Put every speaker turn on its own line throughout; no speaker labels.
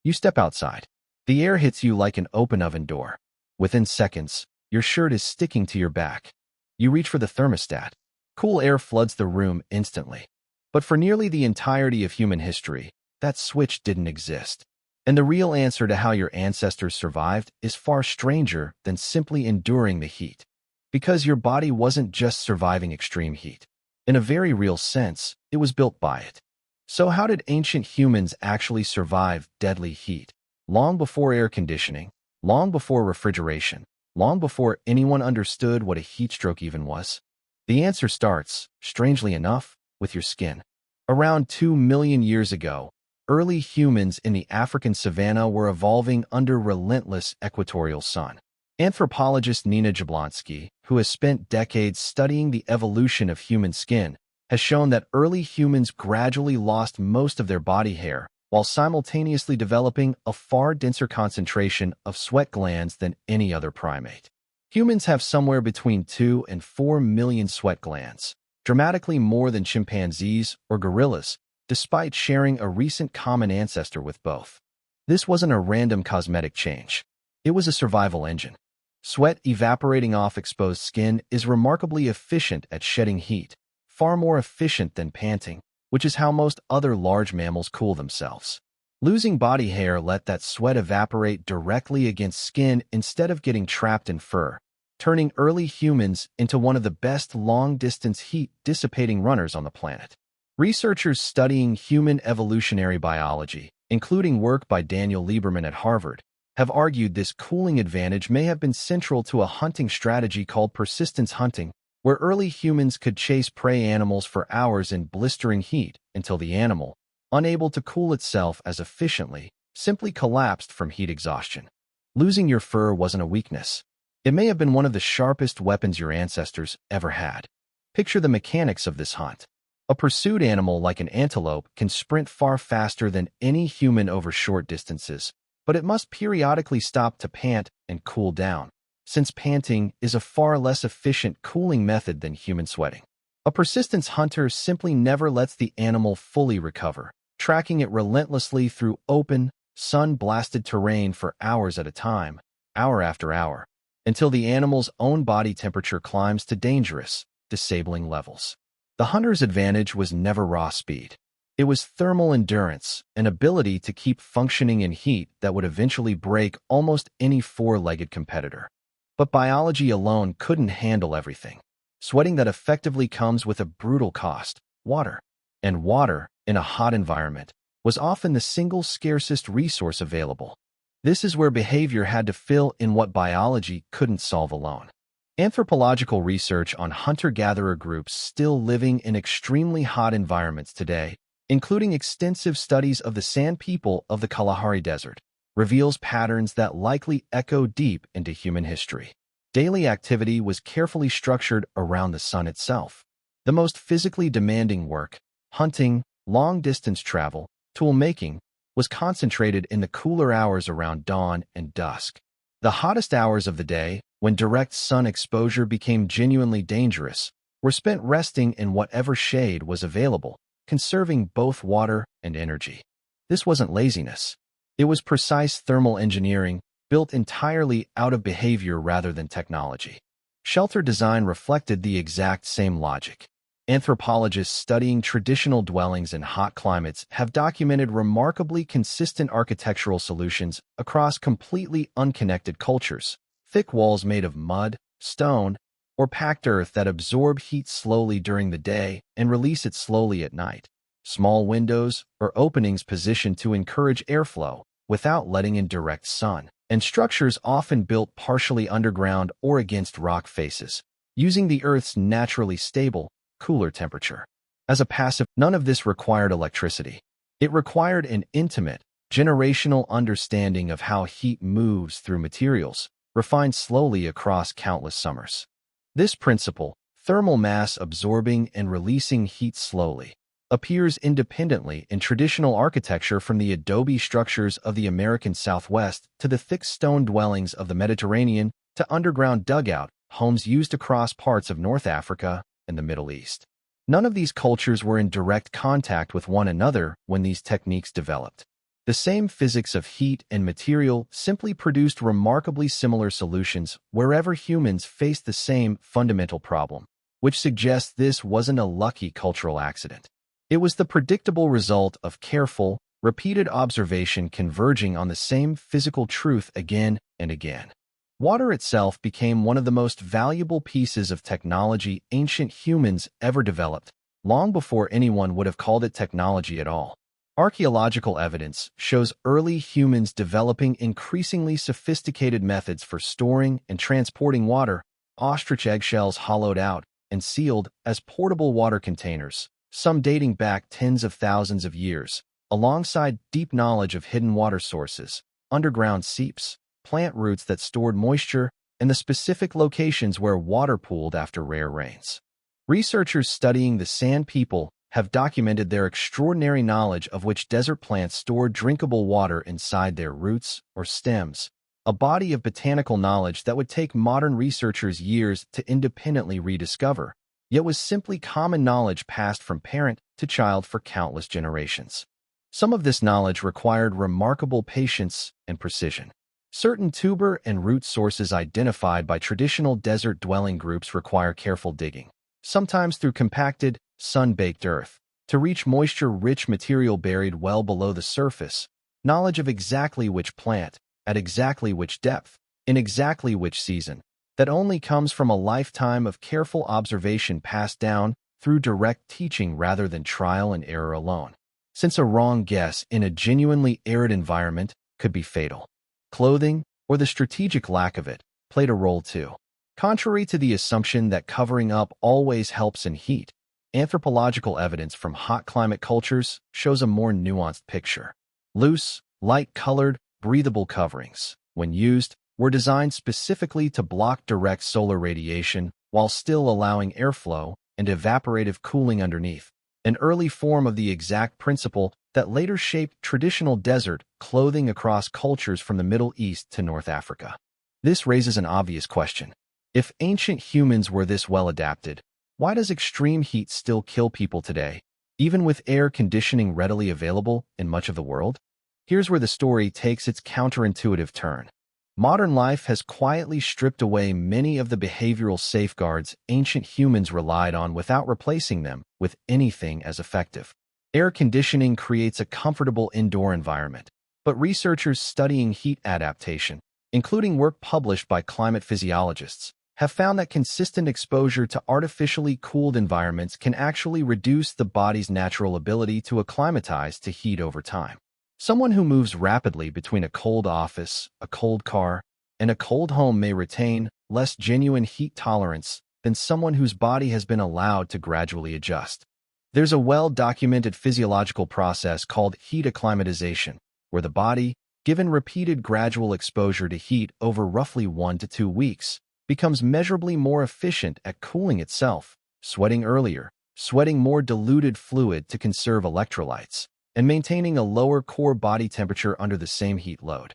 You step outside. The air hits you like an open oven door. Within seconds, your shirt is sticking to your back. You reach for the thermostat. Cool air floods the room instantly. But for nearly the entirety of human history, that switch didn't exist. And the real answer to how your ancestors survived is far stranger than simply enduring the heat. Because your body wasn't just surviving extreme heat. In a very real sense, it was built by it. So how did ancient humans actually survive deadly heat? Long before air conditioning, long before refrigeration, long before anyone understood what a heat stroke even was? The answer starts, strangely enough, with your skin. Around 2 million years ago, early humans in the African savanna were evolving under relentless equatorial sun. Anthropologist Nina Jablonski, who has spent decades studying the evolution of human skin, has shown that early humans gradually lost most of their body hair while simultaneously developing a far denser concentration of sweat glands than any other primate. Humans have somewhere between 2 and 4 million sweat glands, dramatically more than chimpanzees or gorillas, despite sharing a recent common ancestor with both. This wasn't a random cosmetic change. It was a survival engine. Sweat evaporating off exposed skin is remarkably efficient at shedding heat, far more efficient than panting, which is how most other large mammals cool themselves. Losing body hair let that sweat evaporate directly against skin instead of getting trapped in fur, turning early humans into one of the best long-distance heat-dissipating runners on the planet. Researchers studying human evolutionary biology, including work by Daniel Lieberman at Harvard, have argued this cooling advantage may have been central to a hunting strategy called persistence hunting, where early humans could chase prey animals for hours in blistering heat until the animal, unable to cool itself as efficiently, simply collapsed from heat exhaustion. Losing your fur wasn't a weakness. It may have been one of the sharpest weapons your ancestors ever had. Picture the mechanics of this hunt. A pursued animal like an antelope can sprint far faster than any human over short distances, but it must periodically stop to pant and cool down, since panting is a far less efficient cooling method than human sweating. A persistence hunter simply never lets the animal fully recover, tracking it relentlessly through open, sun-blasted terrain for hours at a time, hour after hour, until the animal's own body temperature climbs to dangerous, disabling levels. The hunter's advantage was never raw speed. It was thermal endurance, an ability to keep functioning in heat that would eventually break almost any four-legged competitor. But biology alone couldn't handle everything. Sweating that effectively comes with a brutal cost, water. And water, in a hot environment, was often the single scarcest resource available. This is where behavior had to fill in what biology couldn't solve alone. Anthropological research on hunter-gatherer groups still living in extremely hot environments today, including extensive studies of the sand people of the Kalahari Desert, reveals patterns that likely echo deep into human history. Daily activity was carefully structured around the sun itself. The most physically demanding work, hunting, long-distance travel, tool-making, was concentrated in the cooler hours around dawn and dusk. The hottest hours of the day, when direct sun exposure became genuinely dangerous, were spent resting in whatever shade was available, conserving both water and energy. This wasn't laziness. It was precise thermal engineering, built entirely out of behavior rather than technology. Shelter design reflected the exact same logic. Anthropologists studying traditional dwellings in hot climates have documented remarkably consistent architectural solutions across completely unconnected cultures. Thick walls made of mud, stone, or packed earth that absorb heat slowly during the day and release it slowly at night. Small windows or openings positioned to encourage airflow without letting in direct sun. And structures often built partially underground or against rock faces, using the Earth's naturally stable, cooler temperature. As a passive, none of this required electricity. It required an intimate, generational understanding of how heat moves through materials, refined slowly across countless summers. This principle, thermal mass absorbing and releasing heat slowly, appears independently in traditional architecture, from the adobe structures of the American Southwest to the thick stone dwellings of the Mediterranean to underground dugout homes used across parts of North Africa and the Middle East. None of these cultures were in direct contact with one another when these techniques developed. The same physics of heat and material simply produced remarkably similar solutions wherever humans faced the same fundamental problem, which suggests this wasn't a lucky cultural accident. It was the predictable result of careful, repeated observation converging on the same physical truth again and again. Water itself became one of the most valuable pieces of technology ancient humans ever developed, long before anyone would have called it technology at all. Archaeological evidence shows early humans developing increasingly sophisticated methods for storing and transporting water, ostrich eggshells hollowed out and sealed as portable water containers, some dating back tens of thousands of years, alongside deep knowledge of hidden water sources, underground seeps, plant roots that stored moisture, and the specific locations where water pooled after rare rains. Researchers studying the Sand People have documented their extraordinary knowledge of which desert plants stored drinkable water inside their roots or stems, a body of botanical knowledge that would take modern researchers years to independently rediscover, yet was simply common knowledge passed from parent to child for countless generations. Some of this knowledge required remarkable patience and precision. Certain tuber and root sources identified by traditional desert-dwelling groups require careful digging, sometimes through compacted, sun-baked earth, to reach moisture-rich material buried well below the surface. Knowledge of exactly which plant, at exactly which depth, in exactly which season, that only comes from a lifetime of careful observation passed down through direct teaching rather than trial and error alone. Since a wrong guess in a genuinely arid environment could be fatal. Clothing, or the strategic lack of it, played a role too. Contrary to the assumption that covering up always helps in heat, anthropological evidence from hot climate cultures shows a more nuanced picture. Loose, light-colored, breathable coverings, when used, were designed specifically to block direct solar radiation while still allowing airflow and evaporative cooling underneath, an early form of the exact principle that later shaped traditional desert clothing across cultures from the Middle East to North Africa. This raises an obvious question. If ancient humans were this well adapted, why does extreme heat still kill people today, even with air conditioning readily available in much of the world? Here's where the story takes its counterintuitive turn. Modern life has quietly stripped away many of the behavioral safeguards ancient humans relied on without replacing them with anything as effective. Air conditioning creates a comfortable indoor environment, but researchers studying heat adaptation, including work published by climate physiologists, have found that consistent exposure to artificially cooled environments can actually reduce the body's natural ability to acclimatize to heat over time. Someone who moves rapidly between a cold office, a cold car, and a cold home may retain less genuine heat tolerance than someone whose body has been allowed to gradually adjust. There's a well-documented physiological process called heat acclimatization, where the body, given repeated gradual exposure to heat over roughly 1 to 2 weeks, becomes measurably more efficient at cooling itself, sweating earlier, sweating more diluted fluid to conserve electrolytes, and maintaining a lower core body temperature under the same heat load.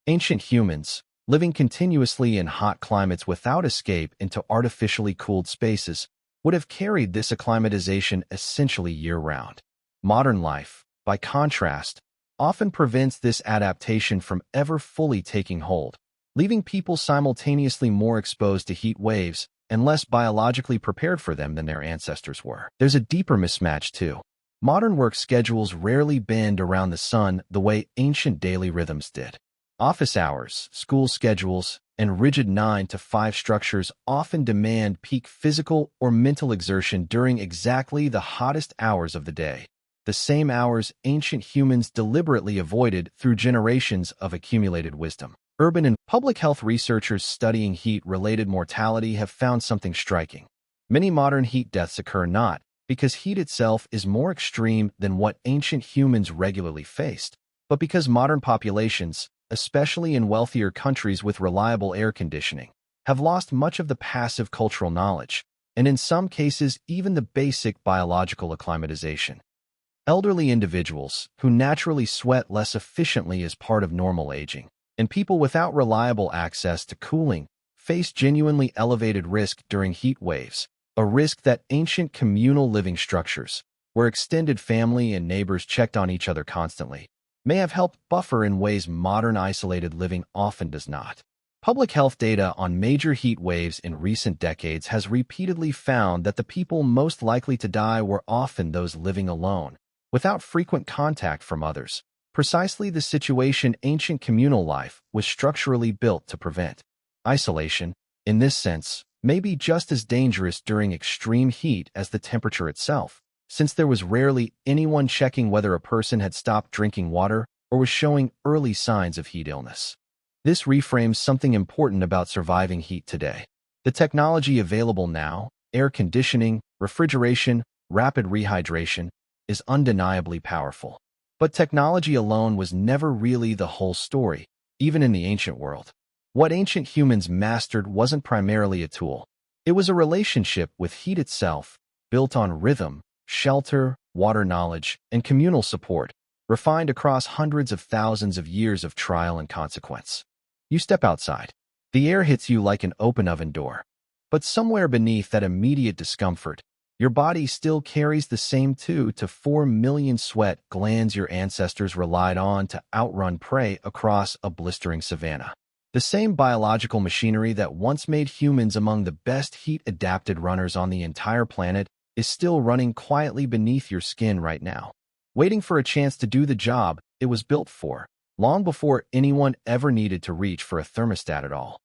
Ancient humans, living continuously in hot climates without escape into artificially cooled spaces, would have carried this acclimatization essentially year-round. Modern life, by contrast, often prevents this adaptation from ever fully taking hold, leaving people simultaneously more exposed to heat waves and less biologically prepared for them than their ancestors were. There's a deeper mismatch, too. Modern work schedules rarely bend around the sun the way ancient daily rhythms did. Office hours, school schedules, and rigid 9-to-5 structures often demand peak physical or mental exertion during exactly the hottest hours of the day, the same hours ancient humans deliberately avoided through generations of accumulated wisdom. Urban and public health researchers studying heat-related mortality have found something striking. Many modern heat deaths occur not because heat itself is more extreme than what ancient humans regularly faced, but because modern populations, especially in wealthier countries with reliable air conditioning, have lost much of the passive cultural knowledge, and in some cases even the basic biological acclimatization. Elderly individuals, who naturally sweat less efficiently as part of normal aging, and people without reliable access to cooling, face genuinely elevated risk during heat waves, a risk that ancient communal living structures, where extended family and neighbors checked on each other constantly, may have helped buffer in ways modern isolated living often does not. Public health data on major heat waves in recent decades has repeatedly found that the people most likely to die were often those living alone, without frequent contact from others. Precisely the situation ancient communal life was structurally built to prevent. Isolation, in this sense, may be just as dangerous during extreme heat as the temperature itself, since there was rarely anyone checking whether a person had stopped drinking water or was showing early signs of heat illness. This reframes something important about surviving heat today. The technology available now, air conditioning, refrigeration, rapid rehydration, is undeniably powerful. But technology alone was never really the whole story, even in the ancient world. What ancient humans mastered wasn't primarily a tool. It was a relationship with heat itself, built on rhythm, shelter, water knowledge, and communal support, refined across hundreds of thousands of years of trial and consequence. You step outside. The air hits you like an open oven door. But somewhere beneath that immediate discomfort, your body still carries the same 2 to 4 million sweat glands your ancestors relied on to outrun prey across a blistering savanna. The same biological machinery that once made humans among the best heat-adapted runners on the entire planet is still running quietly beneath your skin right now, waiting for a chance to do the job it was built for, long before anyone ever needed to reach for a thermostat at all.